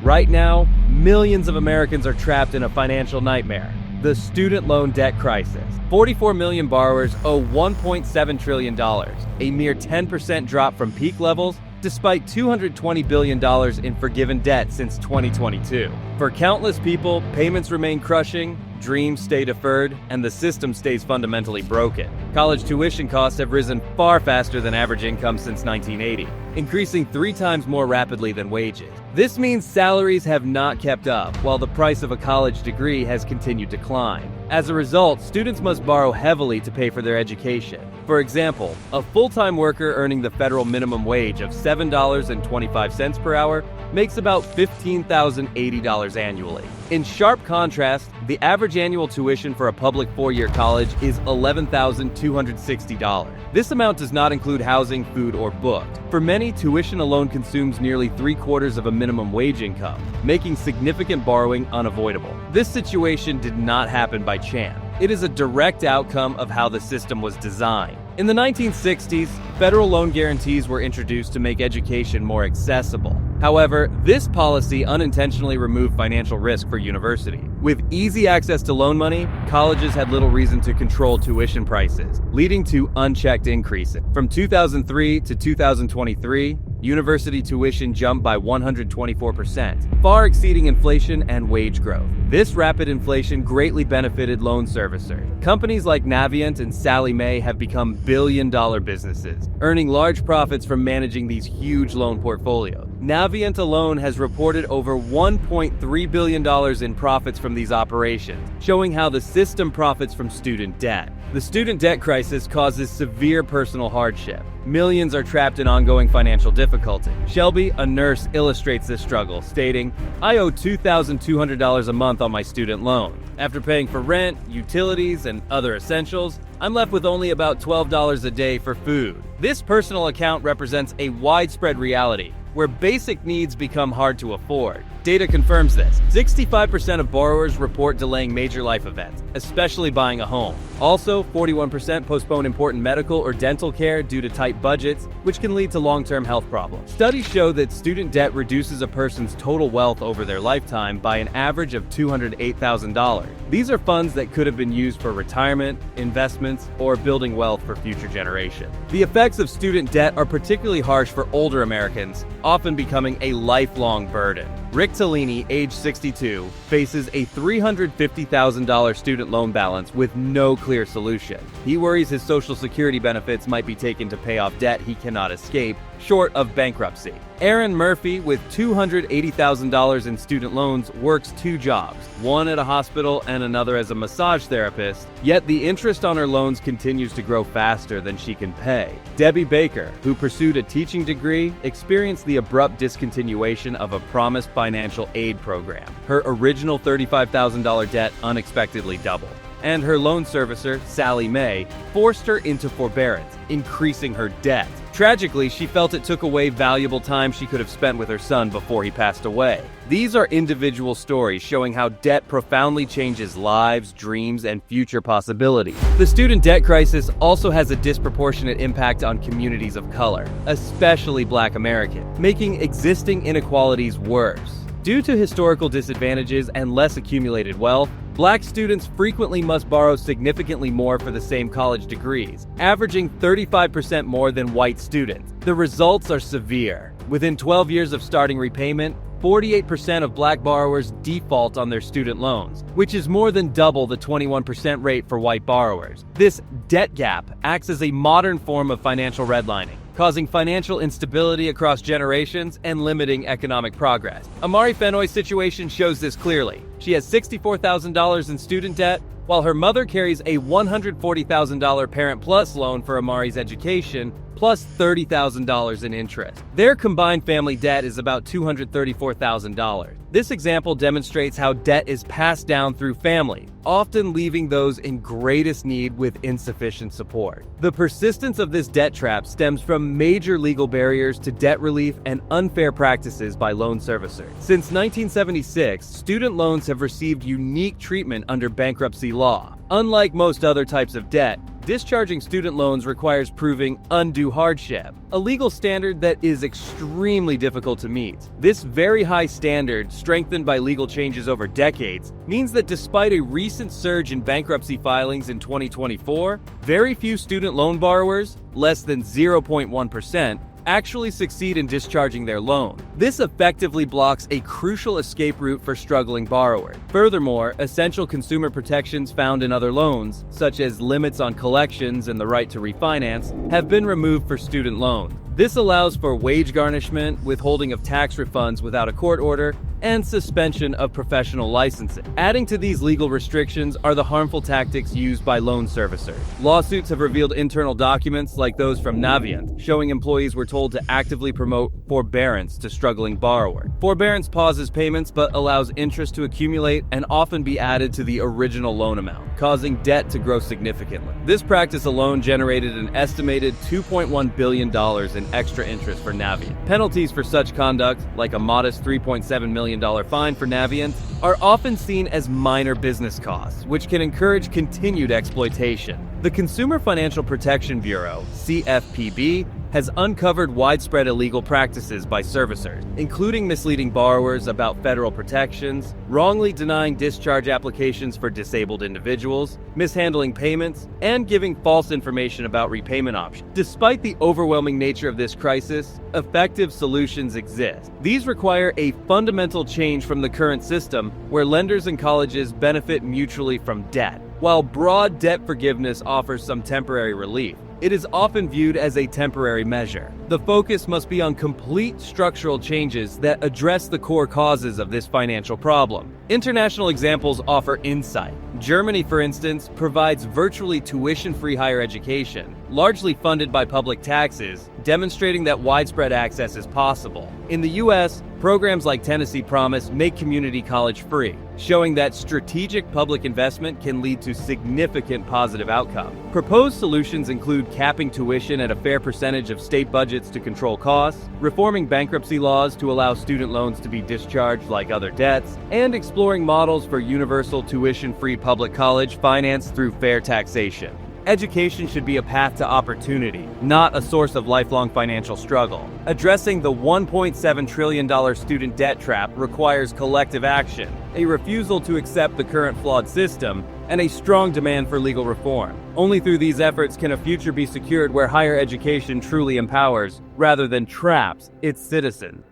Right now, millions of Americans are trapped in a financial nightmare: the student loan debt crisis. 44 million borrowers owe $1.7 trillion, a mere 10% drop from peak levels, despite $220 billion in forgiven debt since 2022. For countless people, payments remain crushing, dreams stay deferred, and the system stays fundamentally broken. College tuition costs have risen far faster than average income since 1980, increasing 3 times more rapidly than wages. This means salaries have not kept up, while the price of a college degree has continued to climb. As a result, students must borrow heavily to pay for their education. For example, a full-time worker earning the federal minimum wage of $7.25 per hour makes about $15,080 annually. In sharp contrast, the average annual tuition for a public 4-year college is $11,260. This amount does not include housing, food, or booked. For many, tuition alone consumes nearly 3/4 of a minimum wage income, making significant borrowing unavoidable. This situation did not happen by chance. It is a direct outcome of how the system was designed. In the 1960s, federal loan guarantees were introduced to make education more accessible. However, this policy unintentionally removed financial risk for universities. With easy access to loan money, colleges had little reason to control tuition prices, leading to unchecked increases. From 2003 to 2023, university tuition jumped by 124%, far exceeding inflation and wage growth. This rapid inflation greatly benefited loan servicers. Companies like Navient and Sallie Mae have become billion-dollar businesses, earning large profits from managing these huge loan portfolios. Navient alone has reported over $1.3 billion in profits from these operations, showing how the system profits from student debt. The student debt crisis causes severe personal hardship. Millions are trapped in ongoing financial difficulty. Shelby, a nurse, illustrates this struggle, stating, "I owe $2,200 a month on my student loan. After paying for rent, utilities, and other essentials, I'm left with only about $12 a day for food." This personal account represents a widespread reality, where basic needs become hard to afford. Data confirms this. 65% of borrowers report delaying major life events, especially buying a home. Also, 41% postpone important medical or dental care due to tight budgets, which can lead to long-term health problems. Studies show that student debt reduces a person's total wealth over their lifetime by an average of $208,000. These are funds that could have been used for retirement, investments, or building wealth for future generations. The effects of student debt are particularly harsh for older Americans, often becoming a lifelong burden. Rick Tellini, age 62, faces a $350,000 student loan balance with no clear solution. He worries his Social Security benefits might be taken to pay off debt he cannot escape, short of bankruptcy. Aaron Murphy, with $280,000 in student loans, works 2 jobs, one at a hospital and another as a massage therapist, yet the interest on her loans continues to grow faster than she can pay. Debbie Baker, who pursued a teaching degree, experienced the abrupt discontinuation of a promised financial aid program. Her original $35,000 debt unexpectedly doubled, and her loan servicer, Sallie Mae, forced her into forbearance, increasing her debt. Tragically, she felt it took away valuable time she could have spent with her son before he passed away. These are individual stories showing how debt profoundly changes lives, dreams, and future possibilities. The student debt crisis also has a disproportionate impact on communities of color, especially Black Americans, making existing inequalities worse. Due to historical disadvantages and less accumulated wealth, Black students frequently must borrow significantly more for the same college degrees, averaging 35% more than white students. The results are severe. Within 12 years of starting repayment, 48% of Black borrowers default on their student loans, which is more than double the 21% rate for white borrowers. This debt gap acts as a modern form of financial redlining, causing financial instability across generations and limiting economic progress. Amari Fenoy's situation shows this clearly. She has $64,000 in student debt, while her mother carries a $140,000 Parent Plus loan for Amari's education, plus $30,000 in interest. Their combined family debt is about $234,000. This example demonstrates how debt is passed down through family, often leaving those in greatest need with insufficient support. The persistence of this debt trap stems from major legal barriers to debt relief and unfair practices by loan servicers. Since 1976, student loans have received unique treatment under bankruptcy law. Unlike most other types of debt, Discharging student loans requires proving undue hardship, a legal standard that is extremely difficult to meet. This very high standard, strengthened by legal changes over decades, means that despite a recent surge in bankruptcy filings in 2024, very few student loan borrowers, less than 0.1%, actually succeed in discharging their loan. This effectively blocks a crucial escape route for struggling borrowers. Furthermore, essential consumer protections found in other loans, such as limits on collections and the right to refinance, have been removed for student loans. This allows for wage garnishment, withholding of tax refunds without a court order, and suspension of professional licensing. Adding to these legal restrictions are the harmful tactics used by loan servicers. Lawsuits have revealed internal documents, like those from Navient, showing employees were told to actively promote forbearance to struggling borrowers. Forbearance pauses payments but allows interest to accumulate and often be added to the original loan amount, causing debt to grow significantly. This practice alone generated an estimated $2.1 billion in extra interest for Navient. Penalties for such conduct, like a modest $3.7 million fine for Navient, are often seen as minor business costs, which can encourage continued exploitation. The Consumer Financial Protection Bureau, CFPB, has uncovered widespread illegal practices by servicers, including misleading borrowers about federal protections, wrongly denying discharge applications for disabled individuals, mishandling payments, and giving false information about repayment options. Despite the overwhelming nature of this crisis, effective solutions exist. These require a fundamental change from the current system, where lenders and colleges benefit mutually from debt. While broad debt forgiveness offers some temporary relief, it is often viewed as a temporary measure. The focus must be on complete structural changes that address the core causes of this financial problem. International examples offer insight. Germany, for instance, provides virtually tuition-free higher education, largely funded by public taxes, demonstrating that widespread access is possible. In the US, programs like Tennessee Promise make community college free, showing that strategic public investment can lead to significant positive outcomes. Proposed solutions include capping tuition at a fair percentage of state budgets to control costs, reforming bankruptcy laws to allow student loans to be discharged like other debts, and exploring models for universal tuition-free public college financed through fair taxation. Education should be a path to opportunity, not a source of lifelong financial struggle. Addressing the $1.7 trillion student debt trap requires collective action, a refusal to accept the current flawed system, and a strong demand for legal reform. Only through these efforts can a future be secured where higher education truly empowers, rather than traps, its citizens.